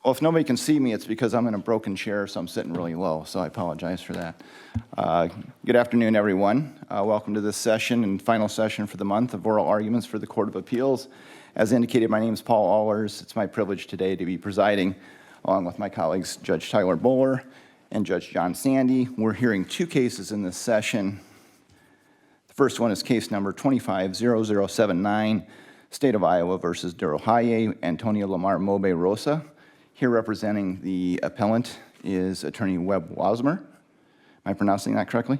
Well, if nobody can see me, it's because I'm in a broken chair, so I'm sitting really low, so I apologize for that. Good afternoon, everyone. Welcome to this session and final session for the month of oral arguments for the Court of Appeals. As indicated, my name is Paul Allers. It's my privilege today to be presiding, along with my colleagues, Judge Tyler Bowler and Judge John Sandy. We're hearing two cases in this session. The first one is case number 25-0079, State of Iowa versus Dorohaye Antonio Lamar Mobe Rosa. Here representing the appellant is Attorney Webb Wassmer. Am I pronouncing that correctly?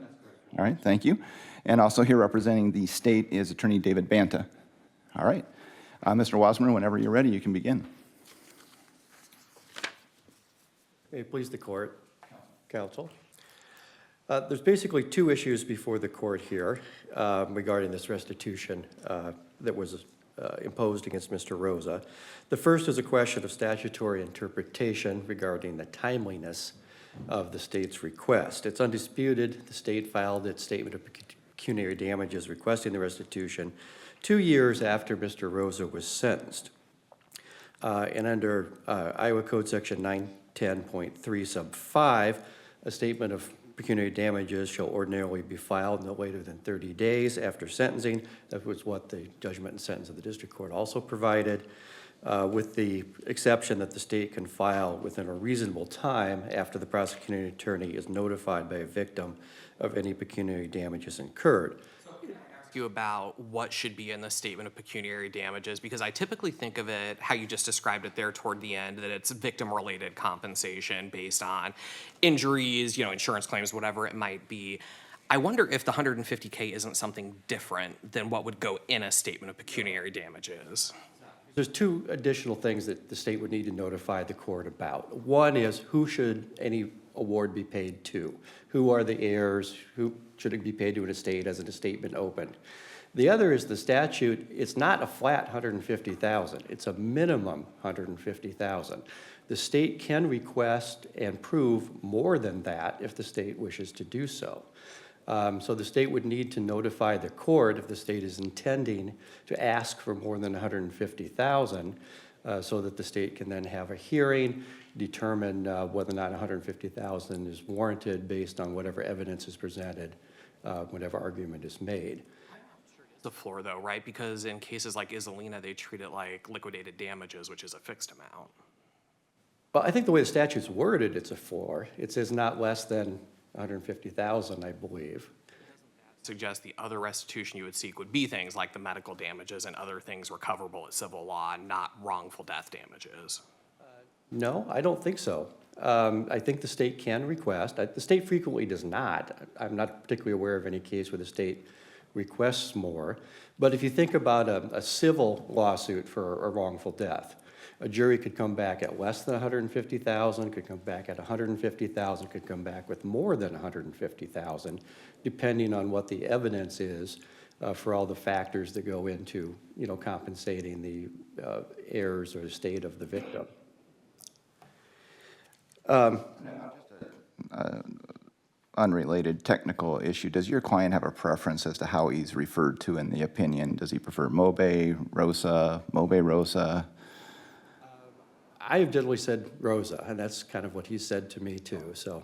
All right, thank you. And also here representing the state is Attorney David Banta. All right. Mr. Wassmer, whenever you're ready, you can begin. May it please the court, counsel. There's basically two issues before the court here regarding this restitution that was imposed against Mr. Rosa. The first is a question of statutory interpretation regarding the timeliness of the state's request. It's undisputed the state filed its statement of pecuniary damages requesting the restitution 2 years after Mr. Rosa was sentenced. And under Iowa Code Section 910.3 sub 5, a statement of pecuniary damages shall ordinarily be filed no later than 30 days after sentencing. That was what the judgment and sentence of the district court also provided, with the exception that the state can file within a reasonable time after the prosecuting attorney is notified by a victim of any pecuniary damages incurred. You about what should be in the statement of pecuniary damages, because I typically think of it how you just described it there toward the end, that it's victim-related compensation based on injuries, insurance claims, whatever it might be. I wonder if the $150K isn't something different than what would go in a statement of pecuniary damages. There's two additional things that the state would need to notify the court about. One is who should any award be paid to? Who are the heirs? Who should it be paid to an estate as an estate been opened? The other is the statute. It's not a flat $150,000. It's a minimum $150,000. The state can request and prove more than that if the state wishes to do so. So the state would need to notify the court if the state is intending to ask for more than $150,000, so that the state can then have a hearing, determine whether or not $150,000 is warranted based on whatever evidence is presented, whatever argument is made. The floor, though, right? Because in cases like Isolina, they treat it like liquidated damages, which is a fixed amount. Well, I think the way the statute's worded, it's a floor. It says not less than $150,000, I believe. Suggest the other restitution you would seek would be things like the medical damages and other things recoverable at civil law, not wrongful death damages. No, I don't think so. I think the state can request. The state frequently does not. I'm not particularly aware of any case where the state requests more. But if you think about a civil lawsuit for a wrongful death, a jury could come back at less than $150,000, could come back at $150,000, could come back with more than $150,000, depending on what the evidence is for all the factors that go into, compensating the heirs or estate of the victim. Unrelated technical issue. Does your client have a preference as to how he's referred to in the opinion? Does he prefer Mobe, Rosa, Mobe, Rosa? I have generally said Rosa, and that's kind of what he said to me too. So,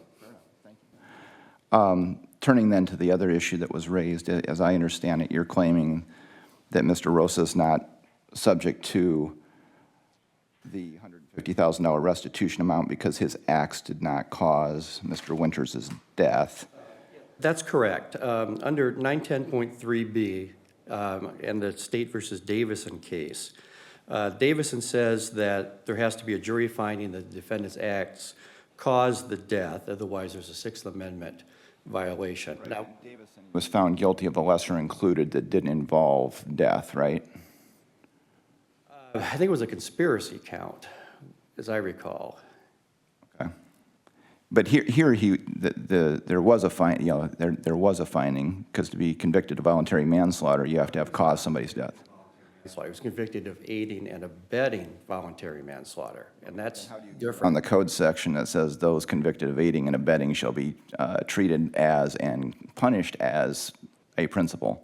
turning then to the other issue that was raised, as I understand it, you're claiming that Mr. Rosa is not subject to the $150,000 restitution amount because his acts did not cause Mr. Winters' death. that's correct. Under 910.3b and the State versus Davison case, Davison says that there has to be a jury finding that the defendant's acts caused the death, otherwise there's a Sixth Amendment violation. Right. Now, Davison was found guilty of a lesser included that didn't involve death, right? I think it was a conspiracy count, as I recall. Okay. But here there was a there was a finding, because to be convicted of voluntary manslaughter, you have to have caused somebody's death. So I was convicted of aiding and abetting voluntary manslaughter, and that's different. On the code section that says those convicted of aiding and abetting shall be treated as and punished as a principal.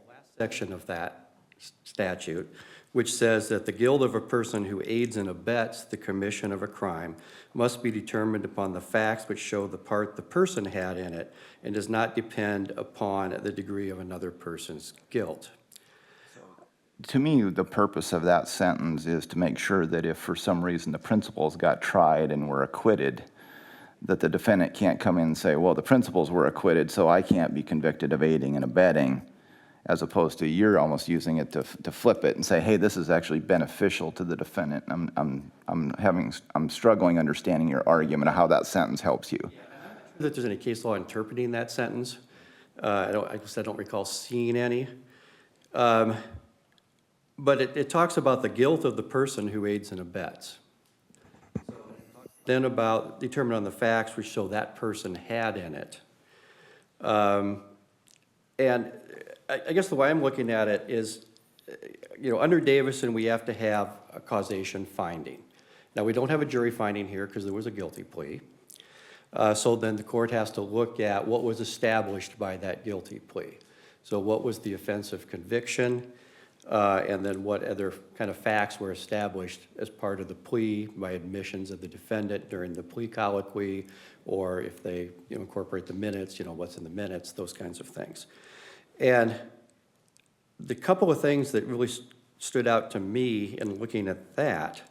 The last section of that statute which says that the guilt of a person who aids and abets the commission of a crime must be determined upon the facts which show the part the person had in it and does not depend upon the degree of another person's guilt. To me, the purpose of that sentence is to make sure that if for some reason the principals got tried and were acquitted, that the defendant can't come in and say, well, the principals were acquitted, so I can't be convicted of aiding and abetting, as opposed to you're almost using it to flip it and say, hey, this is actually beneficial to the defendant. I'm struggling understanding your argument of how that sentence helps you. I'm not sure that there's any case law interpreting that sentence. I guess I don't recall seeing any. But it talks about the guilt of the person who aids and abets. Then about determine on the facts which show that person had in it. And I guess the way I'm looking at it is, under Davison, we have to have a causation finding. Now, we don't have a jury finding here because there was a guilty plea. So then the court has to look at what was established by that guilty plea. So what was the offense of conviction? And then what other kind of facts were established as part of the plea by admissions of the defendant during the plea colloquy, or if they incorporate the minutes, what's in the minutes, those kinds of things. And the couple of things that really stood out to me in looking at that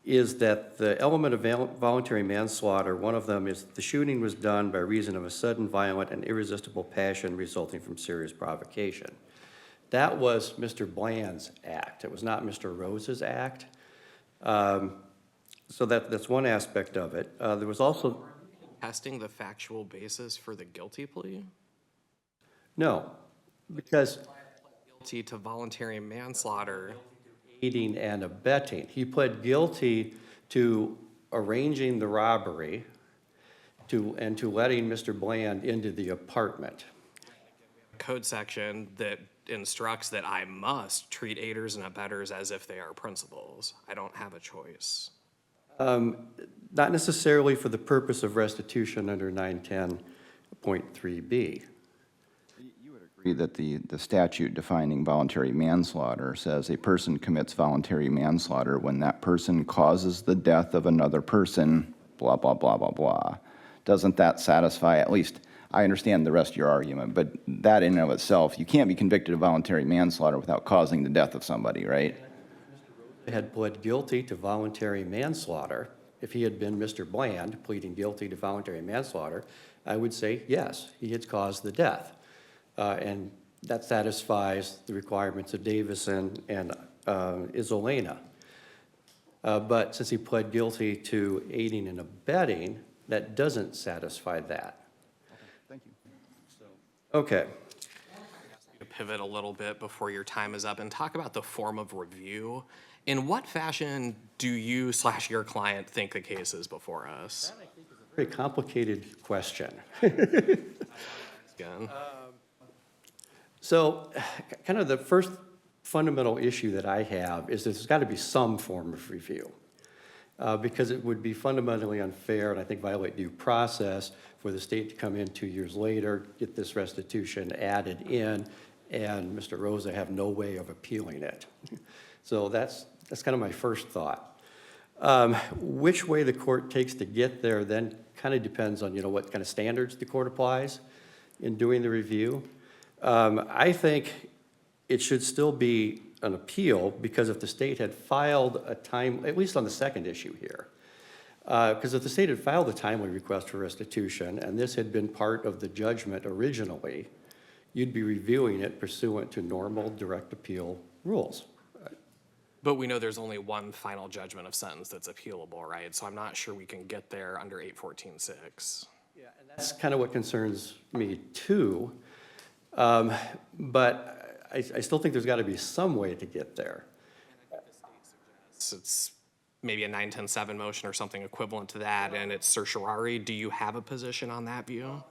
is that the element of voluntary manslaughter, one of them is the shooting was done by reason of a sudden, violent, and irresistible passion resulting from serious provocation. That was Mr. Bland's act. It was not Mr. Rosa's act. So that's one aspect of it. There was also... Testing the factual basis for the guilty plea? No, because... Guilty to voluntary manslaughter. Aiding and abetting. He pled guilty to arranging the robbery and to letting Mr. Bland into the apartment. Code section that instructs that I must treat aiders and abettors as if they are principals. I don't have a choice. Not necessarily for the purpose of restitution under 910.3b. You would agree that the statute defining voluntary manslaughter says a person commits voluntary manslaughter when that person causes the death of another person, blah, blah, blah, blah, blah. Doesn't that satisfy, at least, I understand the rest of your argument, but that in and of itself, you can't be convicted of voluntary manslaughter without causing the death of somebody, right? Had pled guilty to voluntary manslaughter. If he had been Mr. Bland pleading guilty to voluntary manslaughter, I would say, yes, he had caused the death. And that satisfies the requirements of Davison and Isolena. But since he pled guilty to aiding and abetting, that doesn't satisfy that. Thank you. Okay. To pivot a little bit before your time is up and talk about the form of review. In what fashion do you / your client think the case is before us? That, I think, is a very complicated question. Again. So, kind of the first fundamental issue that I have is there's got to be some form of review. Because it would be fundamentally unfair and I think violate due process for the state to come in 2 years later, get this restitution added in, and Mr. Rosa have no way of appealing it. So that's kind of my first thought. Which way the court takes to get there then kind of depends on what kind of standards the court applies in doing the review. I think it should still be an appeal because if the state had filed a at least on the second issue here, because if the state had filed a timely request for restitution and this had been part of the judgment originally, you'd be reviewing it pursuant to normal direct appeal rules. But we know there's only one final judgment of sentence that's appealable, right? So I'm not sure we can get there under 814-6. Yeah, and that's kind of what concerns me too. But I still think there's got to be some way to get there. It's maybe a 910-7 motion or something equivalent to that, and it's certiorari. Do you have a position on that view?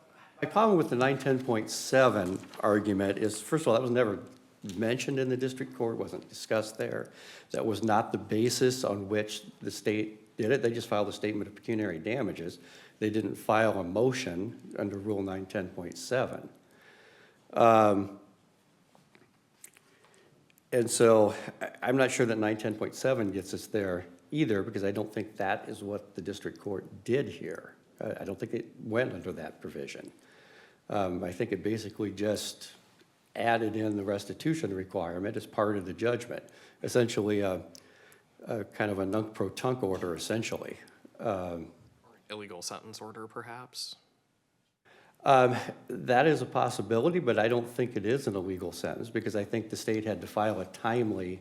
My problem with the 910.7 argument is, first of all, that was never mentioned in the district court, wasn't discussed there. That was not the basis on which the state did it. They just filed a statement of pecuniary damages. They didn't file a motion under Rule 910.7. And so I'm not sure that 910.7 gets us there either, because I don't think that is what the district court did here. I don't think it went under that provision. I think it basically just added in the restitution requirement as part of the judgment, essentially a kind of a nunc-pro-tunc order, essentially. Illegal sentence order, perhaps? That is a possibility, but I don't think it is an illegal sentence, because I think the state had to file a timely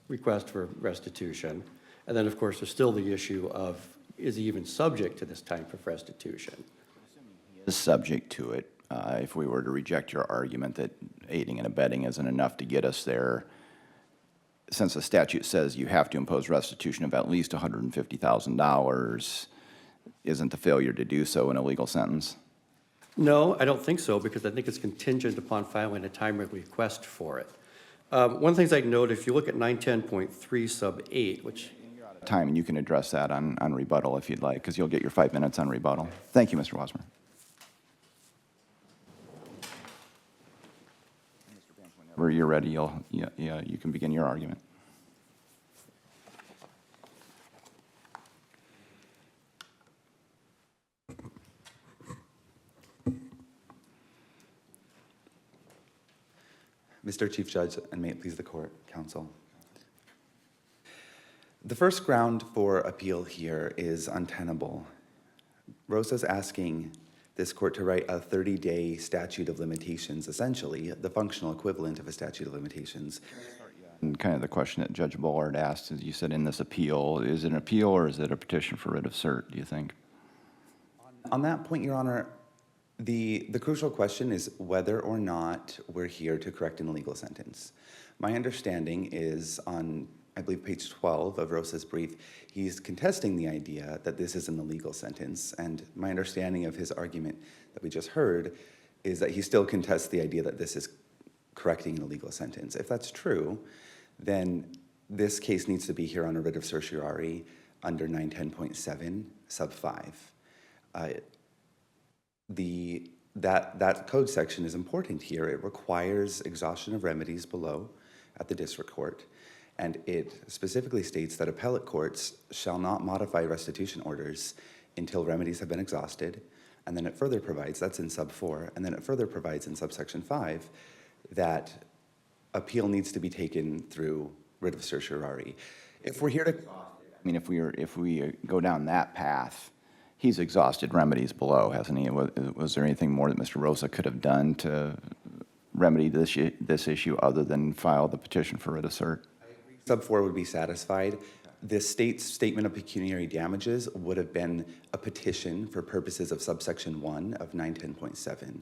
request for restitution. And then, of course, there's still the issue of, is he even subject to this type of restitution? Is subject to it. If we were to reject your argument that aiding and abetting isn't enough to get us there, since the statute says you have to impose restitution of at least $150,000, isn't the failure to do so an illegal sentence? No, I don't think so, because I think it's contingent upon filing a timely request for it. One of the things I'd note, if you look at 910.3 sub 8, which... Time, and you can address that on rebuttal if you'd like, because you'll get your 5 minutes on rebuttal. Thank you, Mr. Wassmer. Whenever you're ready, you can begin your argument. Mr. Chief Judge, and may it please the court, counsel. The first ground for appeal here is untenable. Rosa's asking this court to write a 30-day statute of limitations, essentially, the functional equivalent of a statute of limitations. And kind of the question that Judge Bullard asked, is you said in this appeal, is it an appeal or is it a petition for writ of cert, do you think? On that point, Your Honor, the crucial question is whether or not we're here to correct an illegal sentence. My understanding is on, I believe, page 12 of Rosa's brief, he's contesting the idea that this is an illegal sentence, and my understanding of his argument that we just heard is that he still contests the idea that this is correcting an illegal sentence. If that's true, then this case needs to be here on a writ of certiorari under 910.7 sub 5. That code section is important here. It requires exhaustion of remedies below at the district court, and it specifically states that appellate courts shall not modify restitution orders until remedies have been exhausted, and then it further provides, that's in sub 4, and then it further provides in subsection 5 that appeal needs to be taken through writ of certiorari. If we're here to... I mean, if we go down that path, he's exhausted remedies below, hasn't he? Was there anything more that Mr. Rosa could have done to remedy this issue other than file the petition for writ of cert? Sub 4 would be satisfied. The state's statement of pecuniary damages would have been a petition for purposes of subsection 1 of 910.7.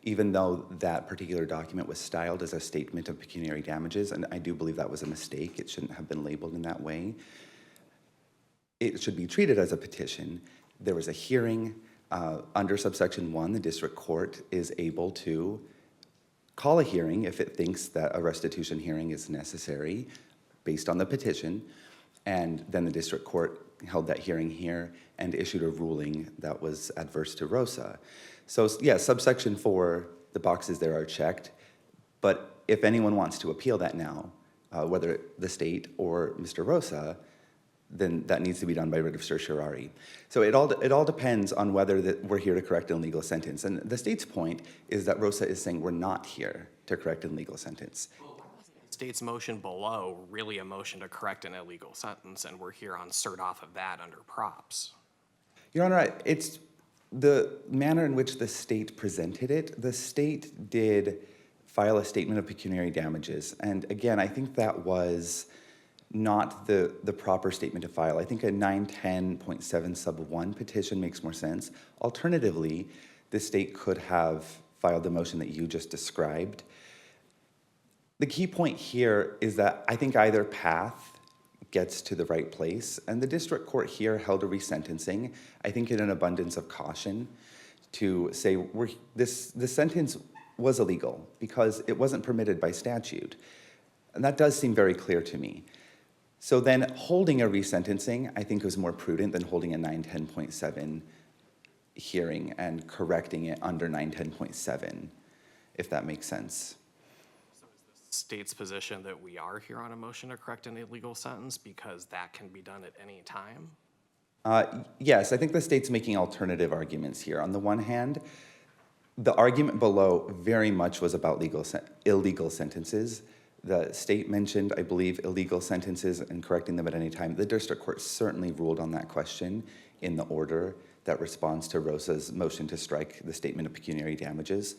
Even though that particular document was styled as a statement of pecuniary damages, and I do believe that was a mistake, it shouldn't have been labeled in that way. It should be treated as a petition. There was a hearing under subsection 1. The district court is able to call a hearing if it thinks that a restitution hearing is necessary based on the petition, and then the district court held that hearing here and issued a ruling that was adverse to Rosa. So yeah, subsection 4, the boxes there are checked, but if anyone wants to appeal that now, whether the state or Mr. Rosa, then that needs to be done by writ of certiorari. So it all depends on whether we're here to correct an illegal sentence. And the state's point is that Rosa is saying we're not here to correct an illegal sentence. State's motion below really a motion to correct an illegal sentence, and we're here on cert off of that under props. Your Honor, it's the manner in which the state presented it. The state did file a statement of pecuniary damages, and again, I think that was not the proper statement to file. I think a 910.7 sub 1 petition makes more sense. Alternatively, the state could have filed the motion that you just described. The key point here is that I think either path gets to the right place, and the district court here held a resentencing, I think in an abundance of caution, to say this sentence was illegal because it wasn't permitted by statute. And that does seem very clear to me. So then holding a resentencing, I think, was more prudent than holding a 910.7 hearing and correcting it under 910.7, if that makes sense. state's position that we are here on a motion to correct an illegal sentence because that can be done at any time? Yes, I think the state's making alternative arguments here. On the one hand, the argument below very much was about illegal sentences. The state mentioned, I believe, illegal sentences and correcting them at any time. The district court certainly ruled on that question in the order that responds to Rosa's motion to strike the statement of pecuniary damages.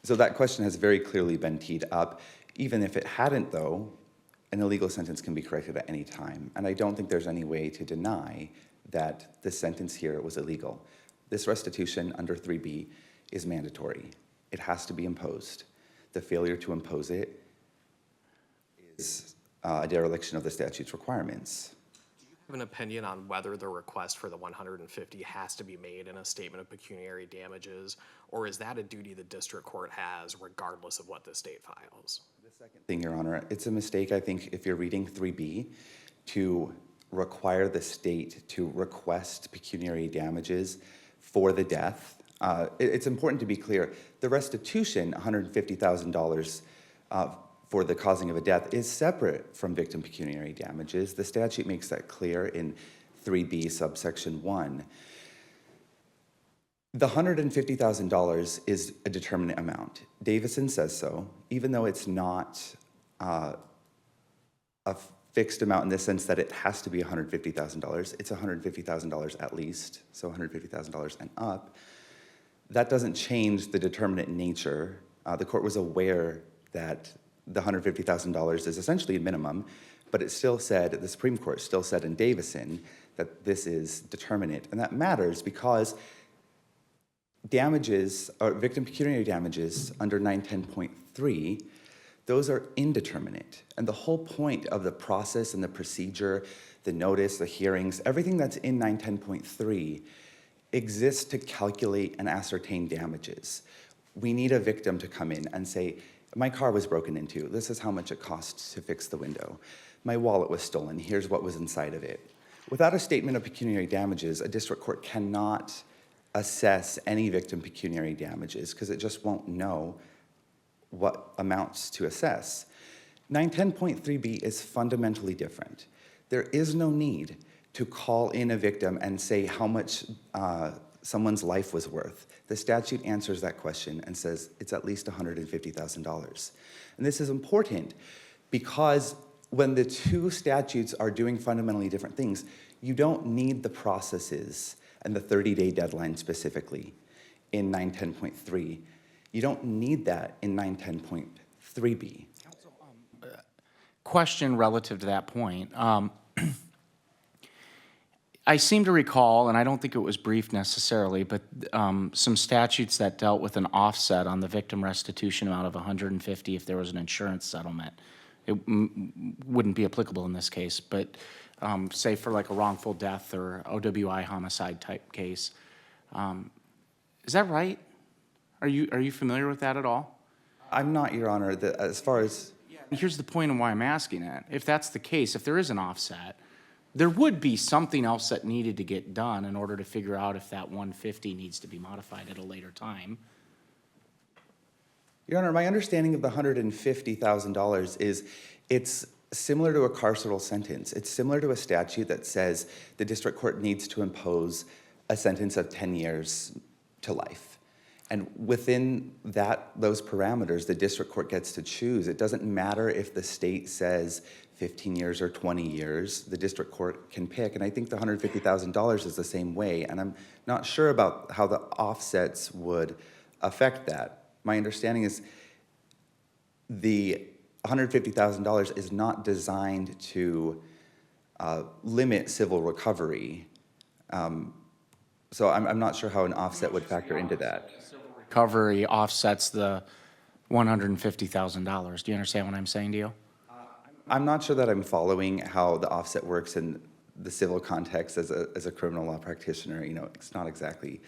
So that question has very clearly been teed up. Even if it hadn't, though, an illegal sentence can be corrected at any time. And I don't think there's any way to deny that the sentence here was illegal. This restitution under 3B is mandatory. It has to be imposed. The failure to impose it is a dereliction of the statute's requirements. Do you have an opinion on whether the request for the 150 has to be made in a statement of pecuniary damages, or is that a duty the district court has regardless of what the state files? The second thing, Your Honor, it's a mistake, I think, if you're reading 3B to require the state to request pecuniary damages for the death. It's important to be clear. The restitution, $150,000 for the causing of a death, is separate from victim pecuniary damages. The statute makes that clear in 3B subsection 1. The $150,000 is a determinate amount. Davison says so, even though it's not a fixed amount in the sense that it has to be $150,000. It's $150,000 at least, so $150,000 and up. That doesn't change the determinate nature. The court was aware that the $150,000 is essentially a minimum, but it still said, the Supreme Court still said in Davison that this is determinate. And that matters because damages, or victim pecuniary damages under 910.3, those are indeterminate. And the whole point of the process and the procedure, the notice, the hearings, everything that's in 910.3 exists to calculate and ascertain damages. We need a victim to come in and say, my car was broken into. This is how much it costs to fix the window. My wallet was stolen. Here's what was inside of it. Without a statement of pecuniary damages, a district court cannot assess any victim pecuniary damages because it just won't know what amounts to assess. 910.3b is fundamentally different. There is no need to call in a victim and say how much someone's life was worth. The statute answers that question and says it's at least $150,000. And this is important because when the two statutes are doing fundamentally different things, you don't need the processes and the 30-day deadline specifically in 910.3. You don't need that in 910.3b. Question relative to that point. I seem to recall, and I don't think it was briefed necessarily, but some statutes that dealt with an offset on the victim restitution amount of $150 if there was an insurance settlement. It wouldn't be applicable in this case, but say for like a wrongful death or OWI homicide type case. Is that right? Are you familiar with that at all? I'm not, Your Honor, as far as... Here's the point of why I'm asking it. If that's the case, if there is an offset, there would be something else that needed to get done in order to figure out if that 150 needs to be modified at a later time. Your Honor, my understanding of the $150,000 is it's similar to a carceral sentence. It's similar to a statute that says the district court needs to impose a sentence of 10 years to life. And within those parameters, the district court gets to choose. It doesn't matter if the state says 15 years or 20 years, the district court can pick. And I think the $150,000 is the same way. And I'm not sure about how the offsets would affect that. My understanding is the $150,000 is not designed to limit civil recovery. So I'm not sure how an offset would factor into that. Recovery offsets the $150,000. Do you understand what I'm saying to you? I'm not sure that I'm following how the offset works in the civil context as a criminal law practitioner. You know, it's not exactly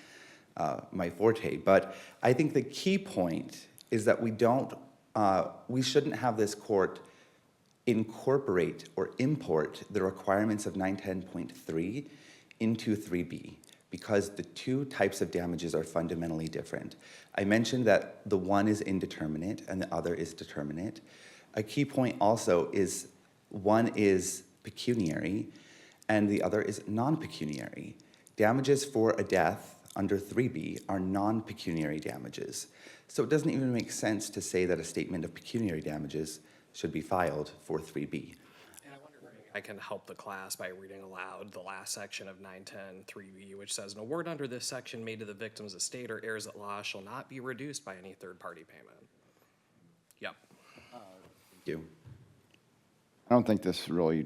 my forte. But I think the key point is that we shouldn't have this court incorporate or import the requirements of 910.3 into 3B. Because the two types of damages are fundamentally different. I mentioned that the one is indeterminate and the other is determinate. A key point also is one is pecuniary and the other is non-pecuniary. Damages for a death under 3B are non-pecuniary damages. So it doesn't even make sense to say that a statement of pecuniary damages should be filed for 3B. I can help the class by reading aloud the last section of 910-3B, which says, an award under this section made to the victim's estate or heirs at law shall not be reduced by any third-party payment. Yep. Thank you. I don't think this really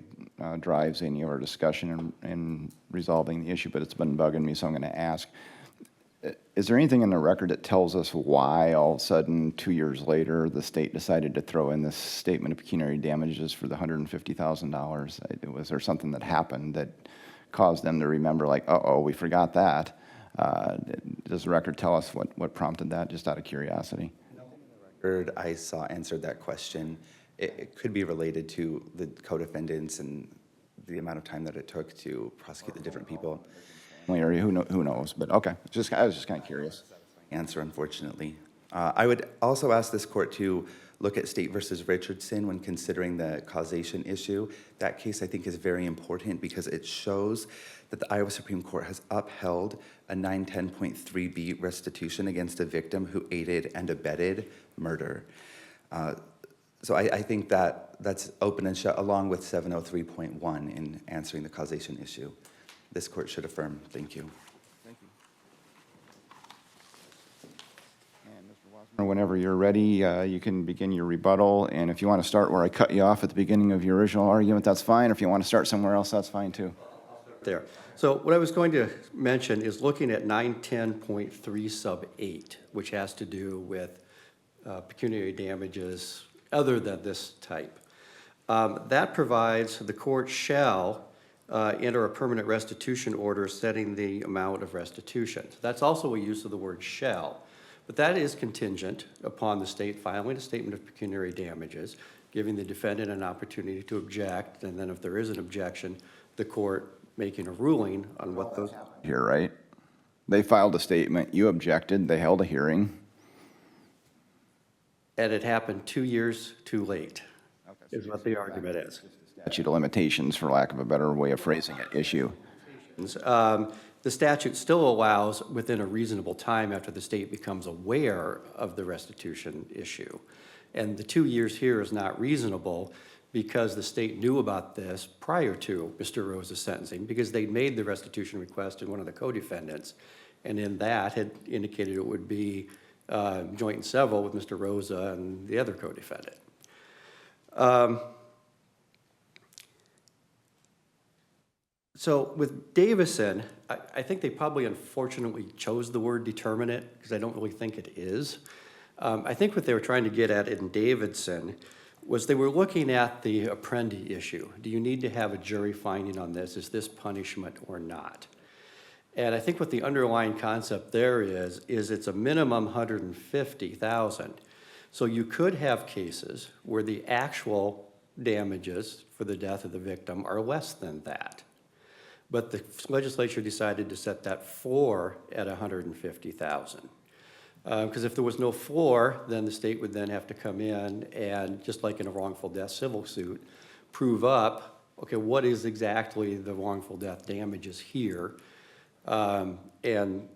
drives any of our discussion in resolving the issue, but it's been bugging me, so I'm going to ask. Is there anything in the record that tells us why all of a sudden, 2 years later, the state decided to throw in this statement of pecuniary damages for the $150,000? Was there something that happened that caused them to remember, like, uh-oh, we forgot that? Does the record tell us what prompted that, just out of curiosity? Record I saw answered that question. It could be related to the co-defendants and the amount of time that it took to prosecute the different people. Or who knows, but okay. I was just kind of curious. Answer, unfortunately. I would also ask this court to look at State versus Richardson when considering the causation issue. That case, I think, is very important because it shows that the Iowa Supreme Court has upheld a 910.3B restitution against a victim who aided and abetted murder. So I think that that's open and shut, along with 703.1 in answering the causation issue. This court should affirm. Thank you. And Mr. Wassmer, whenever you're ready, you can begin your rebuttal. And if you want to start where I cut you off at the beginning of your original argument, that's fine. Or if you want to start somewhere else, that's fine too. There. So what I was going to mention is looking at 910.3 sub 8, which has to do with pecuniary damages other than this type. That provides the court shall enter a permanent restitution order setting the amount of restitution. That's also a use of the word shall, but that is contingent upon the state filing a statement of pecuniary damages, giving the defendant an opportunity to object, and then if there is an objection, the court making a ruling on what those... Here, right? They filed a statement, you objected, they held a hearing. And it happened 2 years too late, is what the argument is. Statute of limitations, for lack of a better way of phrasing it, issue. The statute still allows within a reasonable time after the state becomes aware of the restitution issue. And the 2 years here is not reasonable because the state knew about this prior to Mr. Rosa's sentencing because they made the restitution request in one of the co-defendants. And in that had indicated it would be joint and several with Mr. Rosa and the other co-defendant. So with Davison, I think they probably unfortunately chose the word determinate because I don't really think it is. I think what they were trying to get at in Davidson was they were looking at the Apprendi issue. Do you need to have a jury finding on this? Is this punishment or not? And I think what the underlying concept there is it's a minimum 150,000. So you could have cases where the actual damages for the death of the victim are less than that. But the legislature decided to set that floor at 150,000. Because if there was no floor, then the state would then have to come in and, just like in a wrongful death civil suit, prove up, okay, what is exactly the wrongful death damages here? And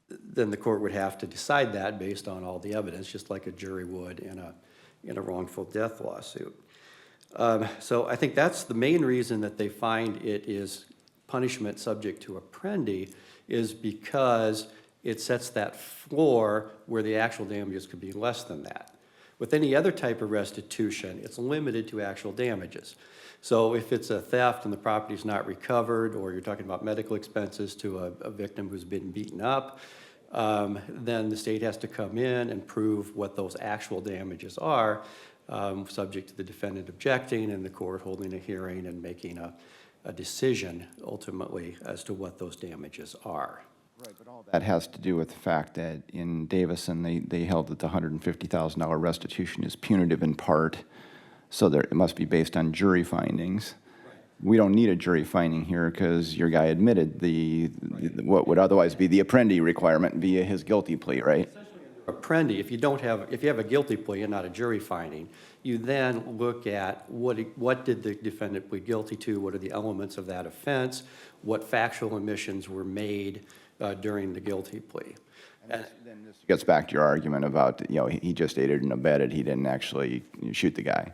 then the court would have to decide that based on all the evidence, just like a jury would in a wrongful death lawsuit. So I think that's the main reason that they find it is punishment subject to Apprendi, is because it sets that floor where the actual damages could be less than that. With any other type of restitution, it's limited to actual damages. So if it's a theft and the property is not recovered, or you're talking about medical expenses to a victim who's been beaten up, then the state has to come in and prove what those actual damages are, subject to the defendant objecting and the court holding a hearing and making a decision ultimately as to what those damages are. Right, but all that has to do with the fact that in Davison, they held that the $150,000 restitution is punitive in part, so it must be based on jury findings. Right. We don't need a jury finding here because your guy admitted what would otherwise be the Apprendi requirement via his guilty plea, right? Essentially under Apprendi, if you have a guilty plea and not a jury finding, you then look at what did the defendant plead guilty to, what are the elements of that offense, what factual omissions were made during the guilty plea. Then this gets back to your argument about, he just aided and abetted, he didn't actually shoot the guy,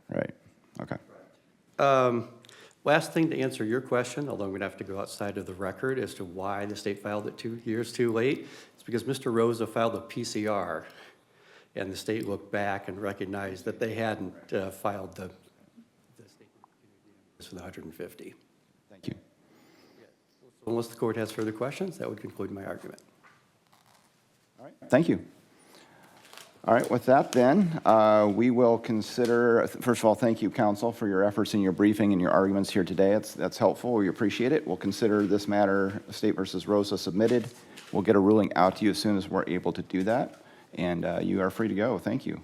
right? Okay. Last thing to answer your question, although I'm going to have to go outside of the record as to why the state filed it 2 years too late, it's because Mr. Rosa filed a PCR, and the state looked back and recognized that they hadn't filed the statement for the 150. Thank you. So unless the court has further questions, that would conclude my argument. All right, thank you. All right, with that then, we will consider, first of all, thank you, counsel, for your efforts in your briefing and your arguments here today. That's helpful. We appreciate it. We'll consider this matter, State versus Rosa, submitted. We'll get a ruling out to you as soon as we're able to do that. And you are free to go. Thank you.